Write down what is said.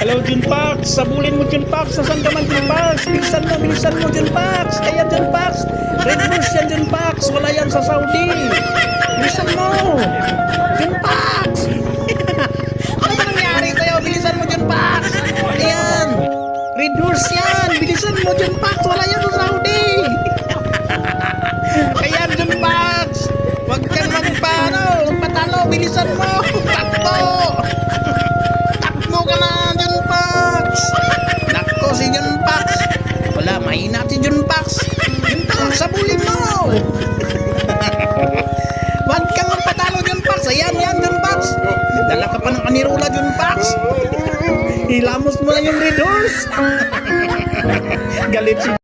Hello, Junpax! Sabulin mo, Junpax! Nasaan ka man, Junpax? Bilisan mo, Junpax! Kaya, Junpax! Red Bulls yan, Junpax! Wala yan sa Saudi! Bilisan mo! Junpax! Ano ba nangyari sa'yo? Bilisan mo, Junpax! Ayan! Red Bulls yan! Bilisan mo, Junpax! Wala yan sa Saudi! Ayan, Junpax! Huwag kang magpatalo! Bilisan mo! Takbo! Takbo ka na, Junpax! Nako, si Junpax! Wala, mahina si Junpax! Junpax, sabulin mo! Huwag kang magpatalo, Junpax! Ayan, Junpax! Dala ka pa ng kanirula, Junpax! Hilamos mo lang yung Red Horse! Galit si